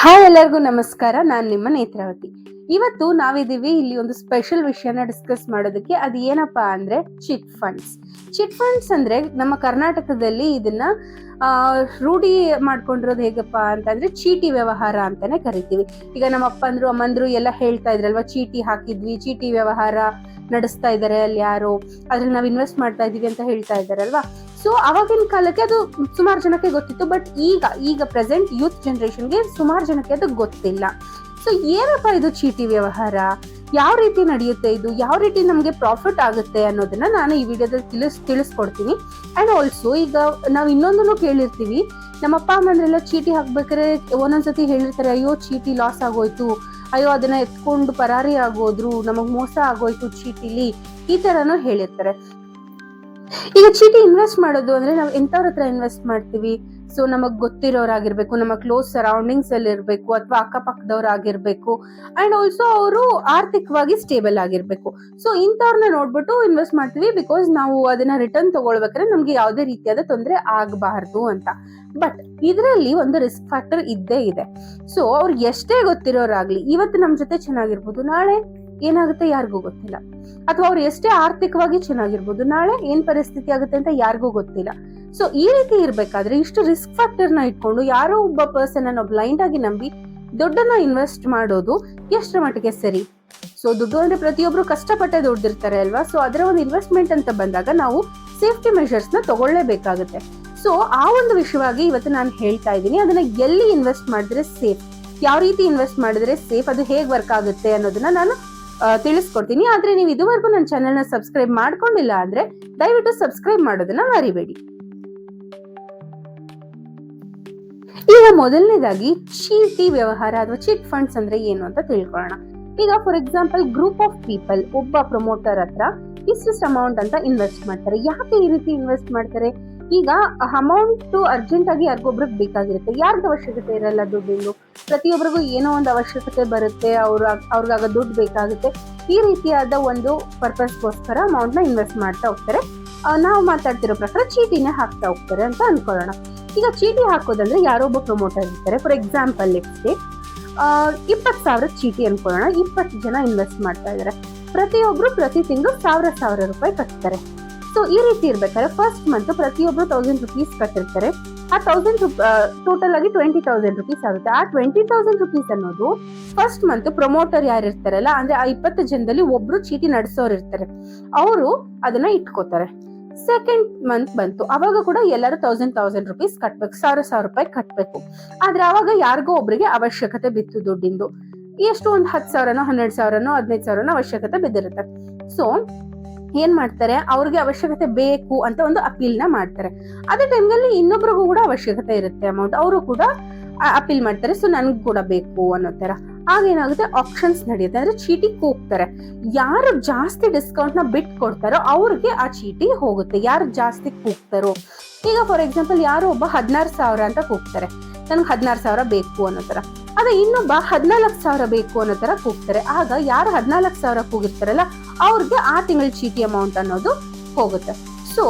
Hi ಎಲ್ಲರಿಗೂ ನಮಸ್ಕಾರ. ನಾನು ನಿಮ್ಮ ನೇತ್ರಾವತಿ. ಇವತ್ತು ನಾವಿದೀವಿ ಇಲ್ಲಿ ಒಂದು ಸ್ಪೆಷಲ್ ವಿಷಯನ ಡಿಸ್ಕಸ್ ಮಾಡೋದಕ್ಕೆ. ಅದು ಏನಪ್ಪಾ ಅಂದ್ರೆ ಚಿಟ್ ಫಂಡ್ಸ್. ಚಿಟ್ ಫಂಡ್ಸ್ ಅಂದ್ರೆ ನಮ್ಮ ಕರ್ನಾಟಕದಲ್ಲಿ ಇದನ್ನ ರೂಢಿ ಮಾಡ್ಕೊಂಡಿರೋದು ಹೇಗಪ್ಪ ಅಂತಂದ್ರೆ ಚೀಟಿ ವ್ಯವಹಾರ ಅಂತಾನೆ ಕರಿತೀವಿ. ಈಗ ನಮ್ಮ ಅಪ್ಪಂದ್ರು ಅಮ್ಮಂದ್ರು ಎಲ್ಲ ಹೇಳ್ತಾ ಇದ್ರಲ್ವಾ, ಚೀಟಿ ಹಾಕಿದ್ವಿ, ಚೀಟಿ ವ್ಯವಹಾರ ನಡೆಸ್ತಾ ಇದಾರೆ ಅಲ್ಲಿ ಯಾರೋ, ಅದ್ರಲ್ಲಿ ನಾವ್ ಇನ್ವೆಸ್ಟ್ ಮಾಡ್ತಾ ಇದೀವಿ ಅಂತ ಹೇಳ್ತಾ ಇದಾರಲ್ವಾ. ಸೊ ಅವಾಗಿನ ಕಾಲಕ್ಕೆ ಅದು ಸುಮಾರು ಜನಕ್ಕೆ ಗೊತ್ತಿತ್ತು, ಬಟ್ ಈಗ ಪ್ರೆಸೆಂಟ್ ಯೂತ್ ಜನರೇಷನ್ಗೆ ಸುಮಾರು ಜನಕ್ಕೆ ಅದು ಗೊತ್ತಿಲ್ಲ. ಸೊ ಏನಪ್ಪಾ ಇದು ಚೀಟಿ ವ್ಯವಹಾರ, ಯಾವ ರೀತಿ ನಡೆಯುತ್ತೆ ಇದು, ಯಾವ ರೀತಿ ನಮ್ಗೆ ಪ್ರಾಫಿಟ್ ಆಗುತ್ತೆ ಅನ್ನೋದನ್ನ ನಾನು ಈ ವಿಡಿಯೋದಲ್ಲಿ ತಿಳಿಸ್ಕೊಡ್ತೀನಿ. ಅಂಡ್ ಆಲ್ಸೋ ಈಗ ನಾವು ಇನ್ನೊಂದನ್ನು ಕೇಳಿರ್ತೀವಿ, ನಮ್ಮ ಅಪ್ಪ ಅಮ್ಮಂದ್ರೆಲ್ಲ ಚೀಟಿ ಹಾಕ್ಬೇಕಾದ್ರೆ ಒಂದೊಂದ್ಸತಿ ಹೇಳಿರ್ತಾರೆ, ಅಯ್ಯೋ ಚೀಟಿ ಲಾಸ್ ಆಗೋಯ್ತು, ಅಯ್ಯೋ ಅದನ್ನ ಎತ್ಕೊಂಡು ಪರಾರಿ ಆಗೋದ್ರು, ನಮಗ್ ಮೋಸ ಆಗೋಯ್ತು ಚೀಟಿಲಿ, ಈ ತರನು ಹೇಳಿರ್ತಾರೆ. ಈಗ ಚೀಟಿ ಇನ್ವೆಸ್ಟ್ ಮಾಡೋದು ಅಂದ್ರೆ ನಾವು ಎಂತವ್ರ ಹತ್ರ ಇನ್ವೆಸ್ಟ್ ಮಾಡ್ತೀವಿ? ಸೊ ನಮಗ್ ಗೊತ್ತಿರೋರಾಗಿರ್ಬೇಕು, ನಮ್ಮ ಕ್ಲೋಸ್ ಸರೌಂಡಿಂಗ್ಸ್ ಅಲ್ಲಿ ಇರ್ಬೇಕು, ಅಥವಾ ಅಕ್ಕಪಕ್ಕದವ್ರಾಗಿರ್ಬೇಕು, ಅಂಡ್ ಆಲ್ಸೋ ಅವರು ಆರ್ಥಿಕವಾಗಿ ಸ್ಟೇಬಲ್ ಆಗಿರ್ಬೇಕು. ಸೊ ಇಂಥವ್ರನ್ನ ನೋಡ್ಬಿಟ್ಟು ಇನ್ವೆಸ್ಟ್ ಮಾಡ್ತೀವಿ, ಬಿಕಾಸ್ ನಾವು ಅದನ್ನ ರಿಟರ್ನ್ ತಗೊಳ್ಬೇಕಾದ್ರೆ ನಮ್ಗೆ ಯಾವುದೇ ರೀತಿಯಾದ ತೊಂದರೆ ಆಗಬಾರ್ದು ಅಂತ. ಬಟ್ ಇದರಲ್ಲಿ ಒಂದು ರಿಸ್ಕ್ ಫ್ಯಾಕ್ಟರ್ ಇದ್ದೇ ಇದೆ. ಸೊ ಅವ್ರಿಗೆ ಎಷ್ಟೇ ಗೊತ್ತಿರೋರಾಗ್ಲಿ, ಇವತ್ತು ನಮ್ ಜೊತೆ ಚೆನ್ನಾಗಿರ್ಬೋದು, ನಾಳೆ ಏನಾಗುತ್ತೆ ಯಾರಿಗೂ ಗೊತ್ತಿಲ್ಲ. ಅಥವಾ ಅವ್ರು ಎಷ್ಟೇ ಆರ್ಥಿಕವಾಗಿ ಚೆನ್ನಾಗಿರ್ಬೋದು, ನಾಳೆ ಏನ್ ಪರಿಸ್ಥಿತಿ ಆಗುತ್ತೆ ಅಂತ ಯಾರಿಗೂ ಗೊತ್ತಿಲ್ಲ. ಸೊ ಈ ರೀತಿ ಇರ್ಬೇಕಾದ್ರೆ ಇಷ್ಟು ರಿಸ್ಕ್ ಫ್ಯಾಕ್ಟರ್ ನ ಇಟ್ಕೊಂಡು ಯಾರೋ ಒಬ್ಬ ಪರ್ಸನ್ ಅನ್ನು ಬ್ಲೈಂಡ್ ಆಗಿ ನಂಬಿ ದುಡ್ಡನ್ನ ಇನ್ವೆಸ್ಟ್ ಮಾಡೋದು ಎಷ್ಟರ ಮಟ್ಟಿಗೆ ಸರಿ? ಸೊ ದುಡ್ಡು ಅಂದ್ರೆ ಪ್ರತಿಯೊಬ್ರು ಕಷ್ಟಪಟ್ಟೆ ದುಡ್ಡಿರ್ತಾರೆ ಅಲ್ವಾ. ಸೊ ಅದರ ಒಂದು ಇನ್ವೆಸ್ಟ್ಮೆಂಟ್ ಅಂತ ಬಂದಾಗ ನಾವು ಸೇಫ್ಟಿ ಮೆಷರ್ಸ್ ನ ತಗೊಳ್ಳೇಬೇಕಾಗುತ್ತೆ. ಸೊ ಆ ಒಂದು ವಿಷಯವಾಗಿ ಇವತ್ತು ನಾನು ಹೇಳ್ತಾ ಇದ್ದೀನಿ, ಅದನ್ನ ಎಲ್ಲಿ ಇನ್ವೆಸ್ಟ್ ಮಾಡಿದ್ರೆ ಸೇಫ್, ಯಾವ ರೀತಿ ಇನ್ವೆಸ್ಟ್ ಮಾಡಿದ್ರೆ ಸೇಫ್, ಅದು ಹೇಗ್ ವರ್ಕ್ ಆಗುತ್ತೆ ಅನ್ನೋದನ್ನ ನಾನು ತಿಳಿಸ್ಕೊಡ್ತೀನಿ. ಆದ್ರೆ ನೀವು ಇದುವರೆಗೂ ನನ್ನ ಚಾನೆಲ್ ನ ಸಬ್ಸ್ಕ್ರೈಬ್ ಮಾಡ್ಕೊಂಡಿಲ್ಲ ಅಂದ್ರೆ ದಯವಿಟ್ಟು ಸಬ್ಸ್ಕ್ರೈಬ್ ಮಾಡೋದನ್ನ ಮರಿಬೇಡಿ. ಈಗ ಮೊದಲನೇದಾಗಿ ಚೀಟಿ ವ್ಯವಹಾರ ಅಥವಾ ಚಿಟ್ ಫಂಡ್ಸ್ ಅಂದ್ರೆ ಏನು ಅಂತ ತಿಳ್ಕೊಳ್ಳೋಣ. ಈಗ for example group of people ಒಬ್ಬ ಪ್ರಮೋಟರ್ ಹತ್ರ ಇಷ್ಟಿಷ್ಟು ಅಮೌಂಟ್ ಅಂತ ಇನ್ವೆಸ್ಟ್ ಮಾಡ್ತಾರೆ. ಯಾಕೆ ಈ ರೀತಿ ಇನ್ವೆಸ್ಟ್ ಮಾಡ್ತಾರೆ? ಈಗ ಅಮೌಂಟ್ ಅರ್ಜೆಂಟ್ ಆಗಿ ಯಾರಿಗೊಬ್ರಿಗೆ ಬೇಕಾಗಿರುತ್ತೆ, ಯಾರ್ದು ಅವಶ್ಯಕತೆ ಇರಲ್ಲ ದುಡ್ಡಿಂದು, ಪ್ರತಿಯೊಬ್ಬರಿಗೂ ಏನೋ ಒಂದು ಅವಶ್ಯಕತೆ ಬರುತ್ತೆ, ಅವ್ರಿಗಾಗ ದುಡ್ಡು ಬೇಕಾಗುತ್ತೆ. ಈ ರೀತಿಯಾದ ಒಂದು ಪರ್ಪಸ್ಗೋಸ್ಕರ ಅಮೌಂಟ್ ನ ಇನ್ವೆಸ್ಟ್ ಮಾಡ್ತಾ ಹೋಗ್ತಾರೆ. ನಾವು ಮಾತಾಡ್ತಿರೋ ಪ್ರಕಾರ ಚೀಟಿನೇ ಹಾಕ್ತಾ ಹೋಗ್ತಾರೆ ಅಂತ ಅನ್ಕೊಳ್ಳೋಣ. ಈಗ ಚೀಟಿ ಹಾಕೋದಂದ್ರೆ ಯಾರೊಬ್ಬ ಪ್ರಮೋಟರ್ ಇರ್ತಾರೆ, ಫಾರ್ ಎಕ್ಸಾಂಪಲ್ 20,000 ಚೀಟಿ ಅನ್ಕೊಳ್ಳೋಣ. 20 ಜನ ಇನ್ವೆಸ್ಟ್ ಮಾಡ್ತಾ ಇದಾರೆ, ಪ್ರತಿಯೊಬ್ರು ಪ್ರತಿ ತಿಂಗಳು 1,000 ರೂಪಾಯಿ ಕಟ್ತಾರೆ. ಸೊ ಈ ರೀತಿ ಇರ್ಬೇಕಾದ್ರೆ ಫಸ್ಟ್ ಮಂತ್ ಪ್ರತಿಯೊಬ್ರು 1,000 ರುಪೀಸ್ ಕಟ್ಟಿರ್ತಾರೆ. ಆ 1,000 ಟೋಟಲ್ ಆಗಿ 20,000 ರುಪೀಸ್ ಆಗುತ್ತೆ. ಆ 20,000 ರುಪೀಸ್ ಅನ್ನೋದು ಫಸ್ಟ್ ಮಂತ್ ಪ್ರಮೋಟರ್ ಯಾರು ಇರ್ತಾರಲ್ಲ, ಅಂದ್ರೆ ಆ 20 ಜನದಲ್ಲಿ ಒಬ್ರು ಚೀಟಿ ನಡೆಸೋರು ಇರ್ತಾರೆ, ಅವರು ಅದನ್ನ ಇಟ್ಕೋತಾರೆ. ಸೆಕೆಂಡ್ ಮಂತ್ ಬಂತು, ಅವಾಗ ಕೂಡ ಎಲ್ಲರೂ 1,000 ರುಪೀಸ್ ಕಟ್ಬೇಕು, 1,000 ರೂಪಾಯಿ ಕಟ್ಬೇಕು. ಆದ್ರೆ ಅವಾಗ ಯಾರಿಗೋ ಒಬ್ರಿಗೆ ಅವಶ್ಯಕತೆ ಬಿತ್ತು ದುಡ್ಡಿಂದು, ಎಷ್ಟು ಒಂದು 10,000ನೋ 12,000ನೋ 15,000ನೋ ಅವಶ್ಯಕತೆ ಬಿದ್ದಿರುತ್ತೆ. ಸೊ ಏನ್ ಮಾಡ್ತಾರೆ, ಅವ್ರಿಗೆ ಅವಶ್ಯಕತೆ ಬೇಕು ಅಂತ ಒಂದು ಅಪೀಲ್ ನ ಮಾಡ್ತಾರೆ. ಅದೇ ಟೈಮ್ನಲ್ಲಿ ಇನ್ನೊಬ್ರಿಗೂ ಕೂಡ ಅವಶ್ಯಕತೆ ಇರುತ್ತೆ ಅಮೌಂಟ್, ಅವರು ಕೂಡ ಅಪೀಲ್ ಮಾಡ್ತಾರೆ, ಸೊ ನನ್ಗೂ ಕೂಡ ಬೇಕು ಅನ್ನೋ ತರ. ಆಗೇನಾಗುತ್ತೆ, ಆಪ್ಷನ್ಸ್ ನಡೆಯುತ್ತೆ, ಅಂದ್ರೆ ಚೀಟಿ ಕೂಗ್ತಾರೆ. ಯಾರು ಜಾಸ್ತಿ ಡಿಸ್ಕೌಂಟ್ ನ ಬಿಟ್ ಕೊಡ್ತಾರೋ ಅವ್ರಿಗೆ ಆ ಚೀಟಿ ಹೋಗುತ್ತೆ, ಯಾರು ಜಾಸ್ತಿ ಕೂಗ್ತಾರೋ. ಈಗ ಫಾರ್ ಎಕ್ಸಾಂಪಲ್ ಯಾರೋ ಒಬ್ಬ 16,000 ಅಂತ ಕೂಗ್ತಾರೆ, ನನ್ಗೆ 16,000 ಬೇಕು ಅನ್ನೋ ತರ. ಅದೇ ಇನ್ನೊಬ್ಬ 14,000 ಬೇಕು ಅನ್ನೋ ತರ ಕೂಗ್ತಾರೆ. ಆಗ ಯಾರು 14,000 ಕೂಗಿರ್ತಾರಲ್ಲ ಅವ್ರಿಗೆ ಆ ತಿಂಗಳ ಚೀಟಿ ಅಮೌಂಟ್ ಅನ್ನೋದು ಹೋಗುತ್ತೆ. ಸೊ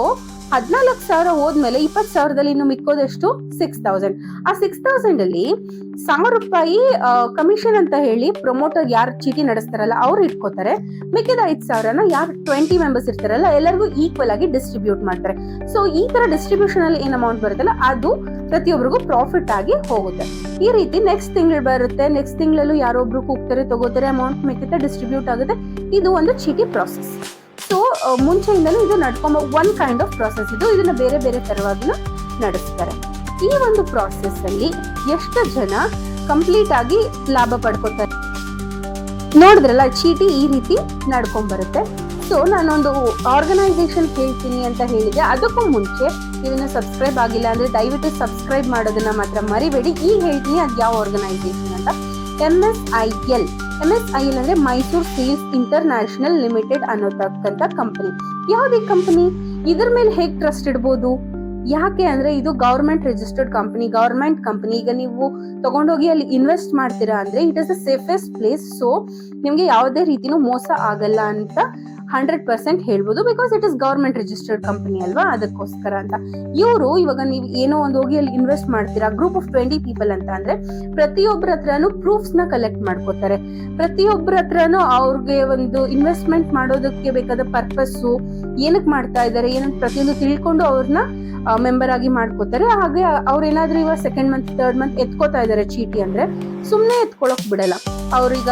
14,000 ಹೋದ್ಮೇಲೆ 20,000ದಲ್ಲಿ ಇನ್ನು ಮಿಕ್ಕೋದಷ್ಟು 6,000. ಆ 6,000 ಅಲ್ಲಿ 1,000 ರೂಪಾಯಿ ಕಮಿಷನ್ ಅಂತ ಹೇಳಿ ಪ್ರಮೋಟರ್ ಯಾರು ಚೀಟಿ ನಡೆಸ್ತಾರಲ್ಲ ಅವ್ರು ಇಟ್ಕೋತಾರೆ. ಮಿಕ್ಕಿದ 5,000ನ ಯಾರು 20 ಮೆಂಬರ್ಸ್ ಇರ್ತಾರಲ್ಲ ಎಲ್ಲರಿಗೂ ಈಕ್ವಲ್ ಆಗಿ ಡಿಸ್ಟ್ರಿಬ್ಯೂಟ್ ಮಾಡ್ತಾರೆ. ಸೊ ಈ ತರ ಡಿಸ್ಟ್ರಿಬ್ಯೂಷನ್ ಅಲ್ಲಿ ಏನ್ ಅಮೌಂಟ್ ಬರುತ್ತಲ್ಲ ಅದು ಪ್ರತಿಯೊಬ್ಬರಿಗೂ ಪ್ರಾಫಿಟ್ ಆಗಿ ಹೋಗುತ್ತೆ. ಈ ರೀತಿ ನೆಕ್ಸ್ಟ್ ತಿಂಗಳು ಬರುತ್ತೆ, ನೆಕ್ಸ್ಟ್ ತಿಂಗಳಲ್ಲೂ ಯಾರೊಬ್ರು ಕೂಗ್ತಾರೆ, ತಗೋತಾರೆ, ಅಮೌಂಟ್ ಮಿಕ್ಕಿದ ಡಿಸ್ಟ್ರಿಬ್ಯೂಟ್ ಆಗುತ್ತೆ. ಇದು ಒಂದು ಚೀಟಿ ಪ್ರಾಸೆಸ್. ಸೊ ಮುಂಚೆಯಿಂದಲೂ ಇದು ನಡ್ಕೊಂಬ ಒನ್ ಕೈಂಡ್ ಆಫ್ ಪ್ರಾಸೆಸ್ ಇದು. ಇದನ್ನ ಬೇರೆ ಬೇರೆ ತರವಾಗಿ ನಡೆಸ್ತಾರೆ. ಈ ಒಂದು ಪ್ರಾಸೆಸ್ ಅಲ್ಲಿ ಎಷ್ಟು ಜನ ಕಂಪ್ಲೀಟ್ ಆಗಿ ಲಾಭ ಪಡ್ಕೊತಾರೆ ನೋಡಿದ್ರಲ್ಲ, ಚೀಟಿ ಈ ರೀತಿ ನಡ್ಕೊಂಡ್ ಬರುತ್ತೆ. ಸೊ ನಾನೊಂದು ಆರ್ಗನೈಸೇಷನ್ ಹೇಳ್ತೀನಿ ಅಂತ ಹೇಳಿದೆ, ಅದಕ್ಕೂ ಮುಂಚೆ ಇದನ್ನ ಸಬ್ಸ್ಕ್ರೈಬ್ ಆಗಿಲ್ಲ ಅಂದ್ರೆ ದಯವಿಟ್ಟು ಸಬ್ಸ್ಕ್ರೈಬ್ ಮಾಡೋದನ್ನ ಮಾತ್ರ ಮರಿಬೇಡಿ. ಈಗ ಹೇಳ್ತೀನಿ ಅದು ಯಾವ ಆರ್ಗನೈಸೇಷನ್ ಅಂತ. MSIL ಅಂದ್ರೆ ಮೈಸೂರು ಸೇಲ್ಸ್ ಇಂಟರ್ನ್ಯಾಷನಲ್ ಲಿಮಿಟೆಡ್ ಅನ್ನೋತಕ್ಕಂತ ಕಂಪನಿ. ಯಾವ್ದು ಈ ಕಂಪನಿ? ಇದ್ರ ಮೇಲೆ ಹೇಗ್ ಟ್ರಸ್ಟ್ ಇಡ್ಬೋದು? ಯಾಕೆ ಅಂದ್ರೆ ಇದು government registered company, government company. ಈಗ ನೀವು ತಗೊಂಡೋಗಿ ಅಲ್ಲಿ ಇನ್ವೆಸ್ಟ್ ಮಾಡ್ತೀರಾ ಅಂದ್ರೆ it is the safest place. So ನಿಮ್ಗೆ ಯಾವುದೇ ರೀತಿನೂ ಮೋಸ ಆಗಲ್ಲ ಅಂತ 100% ಹೇಳ್ಬೋದು, because it is government registered company ಅಲ್ವಾ, ಅದಕ್ಕೋಸ್ಕರ ಅಂತ. ಇವರು ಇವಾಗ ನೀವು ಏನೋ ಒಂದು ಹೋಗಿ ಅಲ್ಲಿ ಇನ್ವೆಸ್ಟ್ ಮಾಡ್ತೀರಾ, ಗ್ರೂಪ್ ಆಫ್ 20 ಪೀಪಲ್ ಅಂತ ಅಂದ್ರೆ ಪ್ರತಿಯೊಬ್ಬರ ಹತ್ರನು ಪ್ರೂಫ್ಸ್ ನ ಕಲೆಕ್ಟ್ ಮಾಡ್ಕೋತಾರೆ. ಪ್ರತಿಯೊಬ್ಬರ ಹತ್ರನು ಅವ್ರಿಗೆ ಒಂದು ಇನ್ವೆಸ್ಟ್ಮೆಂಟ್ ಮಾಡೋದಕ್ಕೆ ಬೇಕಾದ ಪರ್ಪಸ್ ಏನಕ್ಕೆ ಮಾಡ್ತಾ ಇದ್ದಾರೆ ಏನಂತ ಪ್ರತಿಯೊಂದು ತಿಳ್ಕೊಂಡು ಅವ್ರನ್ನ ಮೆಂಬರ್ ಆಗಿ ಮಾಡ್ಕೋತಾರೆ. ಹಾಗೆ ಅವ್ರೇನಾದ್ರೂ ಇವಾಗ ಸೆಕೆಂಡ್ ಮಂತ್ ಥರ್ಡ್ ಮಂತ್ ಎತ್ಕೋತಾ ಇದಾರೆ ಚೀಟಿ ಅಂದ್ರೆ ಸುಮ್ನೆ ಎತ್ಕೊಳಕ್ ಬಿಡಲ್ಲ. ಅವ್ರೀಗ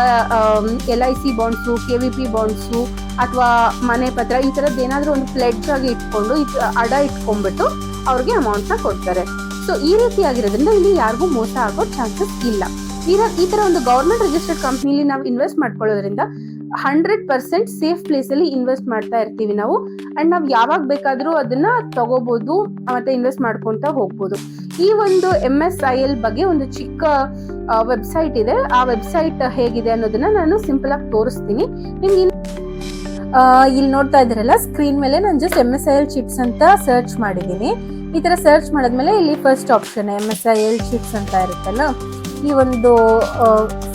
LIC ಬಾಂಡ್ಸು, KVP ಬಾಂಡ್ಸು ಅಥವಾ ಮನೆ ಪತ್ರ ಈ ತರದ್ ಏನಾದ್ರೂ ಒಂದು ಪ್ಲೆಡ್ಜ್ ಆಗಿ ಇಟ್ಕೊಂಡು ಅಡ ಇಟ್ಕೊಂಡ್ಬಿಟ್ಟು ಅವ್ರಿಗೆ ಅಮೌಂಟ್ ನ ಕೊಡ್ತಾರೆ. ಸೊ ಈ ರೀತಿ ಆಗಿರೋದ್ರಿಂದ ಇಲ್ಲಿ ಯಾರಿಗೂ ಮೋಸ ಆಗೋ ಚಾನ್ಸಸ್ ಇಲ್ಲ. ಈ ತರ ಒಂದು ಗವರ್ಮೆಂಟ್ ರಿಜಿಸ್ಟರ್ಡ್ ಕಂಪ್ನಿಲಿ ನಾವು ಇನ್ವೆಸ್ಟ್ ಮಾಡ್ಕೊಳ್ಳೋದ್ರಿಂದ 100% ಸೇಫ್ ಪ್ಲೇಸ್ ಅಲ್ಲಿ ಇನ್ವೆಸ್ಟ್ ಮಾಡ್ತಾ ಇರ್ತೀವಿ ನಾವು. ಅಂಡ್ ನಾವ್ ಯಾವಾಗ ಬೇಕಾದ್ರೂ ಅದನ್ನ ತಗೋಬಹುದು ಮತ್ತೆ ಇನ್ವೆಸ್ಟ್ ಮಾಡ್ಕೊಂತ ಹೋಗ್ಬೋದು. ಈ ಒಂದು MSIL ಬಗ್ಗೆ ಒಂದು ಚಿಕ್ಕ ವೆಬ್ಸೈಟ್ ಇದೆ. ಆ ವೆಬ್ಸೈಟ್ ಹೇಗಿದೆ ಅನ್ನೋದನ್ನ ನಾನು ಸಿಂಪಲ್ ಆಗಿ ತೋರಿಸ್ತೀನಿ ನಿಮ್ಗೆ. ಇಲ್ಲಿ ನೋಡ್ತಾ ಇದ್ದೀರಲ್ಲ ಸ್ಕ್ರೀನ್ ಮೇಲೆ ನಾನು ಜಸ್ಟ್ MSIL ಚಿಟ್ಸ್ ಅಂತ ಸರ್ಚ್ ಮಾಡಿದೀನಿ. ಈ ತರ ಸರ್ಚ್ ಮಾಡಿದ್ಮೇಲೆ ಇಲ್ಲಿ ಫಸ್ಟ್ ಆಪ್ಷನ್ MSIL ಚಿಟ್ಸ್ ಅಂತ ಇರುತ್ತಲ್ಲ, ಈ ಒಂದು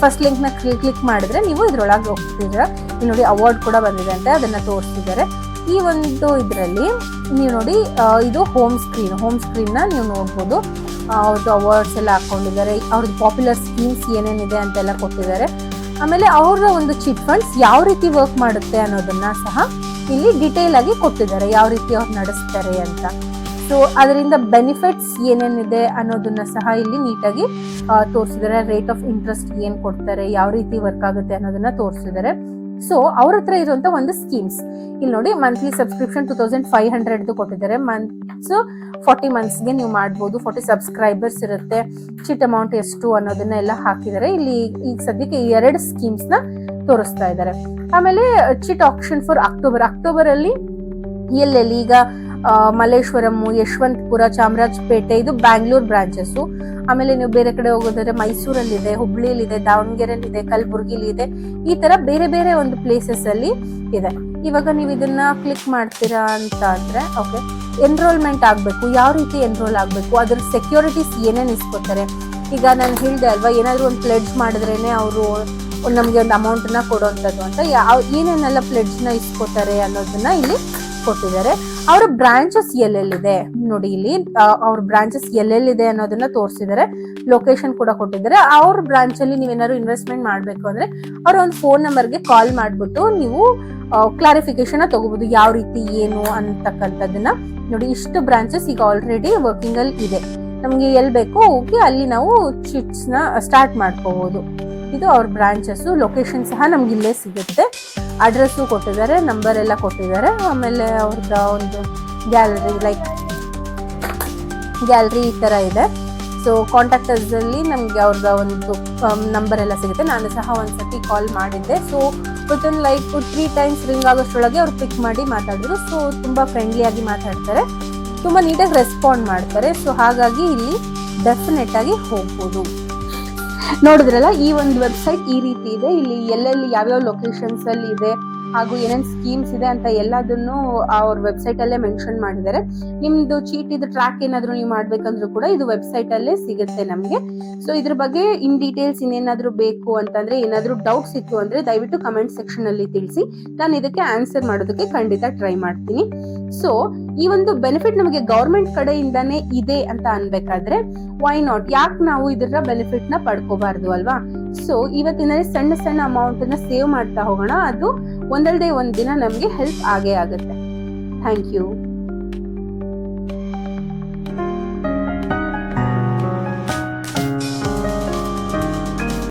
ಫಸ್ಟ್ ಲಿಂಕ್ ನ ಕ್ಲಿಕ್ ಮಾಡಿದ್ರೆ ನೀವು ಇದ್ರೊಳಗೆ ಹೋಗ್ತಿದ್ರ. ಇಲ್ಲಿ ನೋಡಿ ಅವಾರ್ಡ್ ಕೂಡ ಬಂದಿದೆ ಅಂತ ಅದನ್ನ ತೋರಿಸ್ತಿದ್ದಾರೆ. ಈ ಒಂದು ಇದರಲ್ಲಿ ನೀವು ನೋಡಿ ಇದು ಹೋಮ್ ಸ್ಕ್ರೀನ್ ನ ನೀವು ನೋಡ್ಬೋದು. ಅವ್ರದ್ದು ಅವಾರ್ಡ್ಸ್ ಎಲ್ಲ ಹಾಕೊಂಡಿದ್ದಾರೆ, ಅವ್ರದ್ದು ಪಾಪ್ಯುಲರ್ ಸ್ಕೀಮ್ಸ್ ಏನೇನಿದೆ ಅಂತೆಲ್ಲ ಕೊಟ್ಟಿದ್ದಾರೆ. ಆಮೇಲೆ ಅವರ ಒಂದು ಚಿಟ್ ಫಂಡ್ಸ್ ಯಾವ ರೀತಿ ವರ್ಕ್ ಮಾಡುತ್ತೆ ಅನ್ನೋದನ್ನ ಸಹ ಇಲ್ಲಿ ಡಿಟೇಲ್ ಆಗಿ ಕೊಟ್ಟಿದ್ದಾರೆ, ಯಾವ ರೀತಿ ಅವ್ರು ನಡೆಸ್ತಾರೆ ಅಂತ. ಸೊ ಅದರಿಂದ ಬೆನಿಫಿಟ್ಸ್ ಏನೇನಿದೆ ಅನ್ನೋದನ್ನ ಸಹ ಇಲ್ಲಿ ನೀಟಾಗಿ ತೋರಿಸಿದ್ದಾರೆ. ರೇಟ್ ಆಫ್ ಇಂಟ್ರೆಸ್ಟ್ ಏನ್ ಕೊಡ್ತಾರೆ, ಯಾವ ರೀತಿ ವರ್ಕ್ ಆಗುತ್ತೆ ಅನ್ನೋದನ್ನ ತೋರಿಸಿದ್ದಾರೆ. ಸೊ ಅವ್ರ ಹತ್ರ ಇರುವಂತ ಒಂದು ಸ್ಕೀಮ್ಸ್ ಇಲ್ಲಿ ನೋಡಿ, ಮಂತ್ಲಿ ಸಬ್ಸ್ಕ್ರಿಪ್ಷನ್ 2500 ಕೊಟ್ಟಿದ್ದಾರೆ. ಮಂತ್ಸ್ 40 ಮಂತ್ಸ್ಗೆ ನೀವು ಮಾಡ್ಬೋದು. 40 ಸಬ್ಸ್ಕ್ರೈಬರ್ಸ್ ಇರುತ್ತೆ. ಚಿಟ್ ಅಮೌಂಟ್ ಎಷ್ಟು ಅನ್ನೋದನ್ನ ಎಲ್ಲ ಹಾಕಿದ್ದಾರೆ. ಇಲ್ಲಿ ಈಗ ಸದ್ಯಕ್ಕೆ 2 ಸ್ಕೀಮ್ಸ್ ನ ತೋರಿಸ್ತಾ ಇದ್ದಾರೆ. ಆಮೇಲೆ ಚಿಟ್ ಆಪ್ಷನ್ ಫಾರ್ ಅಕ್ಟೋಬರ್ ಅಲ್ಲಿ ಎಲ್ಲೆಲ್ಲಿ ಈಗ ಮಲ್ಲೇಶ್ವರಂ, ಯಶವಂತಪುರ, ಚಾಮರಾಜಪೇಟೆ ಇದು ಬ್ಯಾಂಗ್ಳೂರ್ ಬ್ರಾಂಚಸ್. ಆಮೇಲೆ ನೀವು ಬೇರೆ ಕಡೆ ಹೋಗೋದಾದ್ರೆ ಮೈಸೂರಲ್ಲಿದೆ, ಹುಬ್ಳಿಲಿದೆ, ದಾವಣಗೆರೆಯಲ್ಲಿದೆ, ಕಲಬುರ್ಗಿಲಿದೆ. ಈ ತರ ಬೇರೆ ಬೇರೆ ಒಂದು ಪ್ಲೇಸಸ್ ಅಲ್ಲಿ ಇದೆ. ಇವಾಗ ನೀವು ಇದನ್ನ ಕ್ಲಿಕ್ ಮಾಡ್ತೀರಾ ಅಂತ ಅಂದ್ರೆ ಓಕೆ, ಎನ್ರೋಲ್ಮೆಂಟ್ ಆಗ್ಬೇಕು. ಯಾವ ರೀತಿ ಎನ್ರೋಲ್ ಆಗ್ಬೇಕು, ಅದ್ರ ಸೆಕ್ಯೂರಿಟೀಸ್ ಏನೇನ್ ಇಸ್ಕೊತಾರೆ. ಈಗ ನಾನು ಹೇಳ್ದೆ ಅಲ್ವಾ, ಏನಾದ್ರು ಒಂದು ಪ್ಲೆಡ್ಜ್ ಮಾಡಿದ್ರೇನೆ ಅವರು ನಮ್ಗೆ ಒಂದು ಅಮೌಂಟ್ ನ ಕೊಡುವಂಥದ್ದು ಅಂತ. ಏನೇನೆಲ್ಲ ಪ್ಲೆಡ್ಜ್ ನ ಇಸ್ಕೊತಾರೆ ಅನ್ನೋದನ್ನ ಇಲ್ಲಿ ಕೊಟ್ಟಿದ್ದಾರೆ. ಅವರ ಬ್ರಾಂಚಸ್ ಎಲ್ಲೆಲ್ಲಿದೆ ನೋಡಿ, ಇಲ್ಲಿ ಅವ್ರ ಬ್ರಾಂಚಸ್ ಎಲ್ಲೆಲ್ಲಿದೆ ಅನ್ನೋದನ್ನ ತೋರಿಸಿದ್ದಾರೆ. ಲೊಕೇಶನ್ ಕೂಡ ಕೊಟ್ಟಿದ್ದಾರೆ. ಅವ್ರ ಬ್ರಾಂಚ್ ಅಲ್ಲಿ ನೀವೇನಾದ್ರು ಇನ್ವೆಸ್ಟ್ಮೆಂಟ್ ಮಾಡ್ಬೇಕು ಅಂದ್ರೆ ಅವ್ರ ಒಂದು ಫೋನ್ ನಂಬರ್ಗೆ ಕಾಲ್ ಮಾಡ್ಬಿಟ್ಟು ನೀವು ಕ್ಲಾರಿಫಿಕೇಶನ್ ತಗೋಬಹುದು, ಯಾವ ರೀತಿ ಏನು ಅಂತಕ್ಕಂಥದ್ದನ್ನ. ನೋಡಿ ಇಷ್ಟು ಬ್ರಾಂಚಸ್ ಈಗ ಆಲ್ರೆಡಿ ವರ್ಕಿಂಗ್ ಅಲ್ಲಿ ಇದೆ. ನಮ್ಗೆ ಎಲ್ಲಿ ಬೇಕೋ ಹೋಗಿ ಅಲ್ಲಿ ನಾವು ಚಿಟ್ಸ್ ನ ಸ್ಟಾರ್ಟ್ ಮಾಡ್ಕೋಬಹುದು. ಇದು ಅವ್ರ ಬ್ರಾಂಚಸ್. ಲೊಕೇಶನ್ ಸಹ ನಮ್ಗೆ ಇಲ್ಲೇ ಸಿಗುತ್ತೆ. ಅಡ್ರೆಸ್ಸು ಕೊಟ್ಟಿದ್ದಾರೆ, ನಂಬರ್ ಎಲ್ಲ ಕೊಟ್ಟಿದ್ದಾರೆ. ಆಮೇಲೆ ಅವ್ರದ ಒಂದು ಗ್ಯಾಲರಿ ಈ ತರ ಇದೆ. ಸೊ ಕಾಂಟ್ಯಾಕ್ಟರ್ಸ್ ಅಲ್ಲಿ ನಮ್ಗೆ ಅವ್ರದ ಒಂದು ನಂಬರ್ ಎಲ್ಲ ಸಿಗುತ್ತೆ. ನಾನು ಸಹ ಒಂದ್ಸತಿ ಕಾಲ್ ಮಾಡಿದ್ದೆ. ಸೊ ವಿತಿನ್ 3 ಟೈಮ್ಸ್ ರಿಂಗ್ ಆಗೋಷ್ಟೊಳಗೆ ಅವ್ರು ಪಿಕ್ ಮಾಡಿ ಮಾತಾಡಿದ್ರು. ಸೊ ತುಂಬಾ ಫ್ರೆಂಡ್ಲಿ ಆಗಿ ಮಾತಾಡ್ತಾರೆ, ತುಂಬಾ ನೀಟಾಗಿ ರೆಸ್ಪಾಂಡ್ ಮಾಡ್ತಾರೆ. ಸೊ ಹಾಗಾಗಿ ಇಲ್ಲಿ ಡೆಫಿನೆಟ್ ಆಗಿ ಹೋಗ್ಬೋದು. ನೋಡಿದ್ರಲ್ಲ, ಈ ಒಂದು ವೆಬ್ಸೈಟ್ ಈ ರೀತಿ ಇದೆ. ಇಲ್ಲಿ ಎಲ್ಲೆಲ್ಲಿ ಯಾವ್ಯಾವ ಲೊಕೇಶನ್ಸ್ ಅಲ್ಲಿ ಇದೆ ಹಾಗೂ ಏನೇನ್ ಸ್ಕೀಮ್ಸ್ ಇದೆ ಅಂತ ಎಲ್ಲದನ್ನು ಅವ್ರ ವೆಬ್ಸೈಟ್ ಅಲ್ಲೇ ಮೆನ್ಷನ್ ಮಾಡಿದ್ದಾರೆ. ನಿಮ್ದು ಚೀಟ್ ಇದು ಟ್ರ್ಯಾಕ್ ಏನಾದ್ರು ನೀವು ಮಾಡ್ಬೇಕಂದ್ರೂ ಕೂಡ ಇದು ವೆಬ್ಸೈಟ್ ಅಲ್ಲೇ ಸಿಗುತ್ತೆ ನಮ್ಗೆ. ಸೊ ಇದ್ರ ಬಗ್ಗೆ ಇನ್ ಡೀಟೇಲ್ಸ್ ಇನ್ನೇನಾದ್ರೂ ಬೇಕು ಅಂತಂದ್ರೆ, ಏನಾದ್ರೂ ಡೌಟ್ಸ್ ಇತ್ತು ಅಂದ್ರೆ ದಯವಿಟ್ಟು ಕಮೆಂಟ್ ಸೆಕ್ಷನ್ ಅಲ್ಲಿ ತಿಳಿಸಿ. ನಾನು ಇದಕ್ಕೆ ಆನ್ಸರ್ ಮಾಡೋದಕ್ಕೆ ಖಂಡಿತ ಟ್ರೈ ಮಾಡ್ತೀನಿ. ಸೊ ಈ ಒಂದು ಬೆನಿಫಿಟ್ ನಮಗೆ ಗವರ್ಮೆಂಟ್ ಕಡೆಯಿಂದಾನೇ ಇದೆ ಅಂತ ಅನ್ಬೇಕಾದ್ರೆ ವೈ ನಾಟ್, ಯಾಕೆ ನಾವು ಇದರ ಬೆನಿಫಿಟ್ ನ ಪಡ್ಕೋಬಾರ್ದು ಅಲ್ವಾ? ಸೊ ಇವತ್ತಿನಲ್ಲಿ ಸಣ್ಣ ಸಣ್ಣ ಅಮೌಂಟ್ ನ ಸೇವ್ ಮಾಡ್ತಾ ಹೋಗೋಣ. ಅದು ಒಂದಲ್ಲದೆ ಒಂದ್ ದಿನ ನಮ್ಗೆ ಹೆಲ್ಪ್ ಆಗೇ ಆಗುತ್ತೆ. Thank you.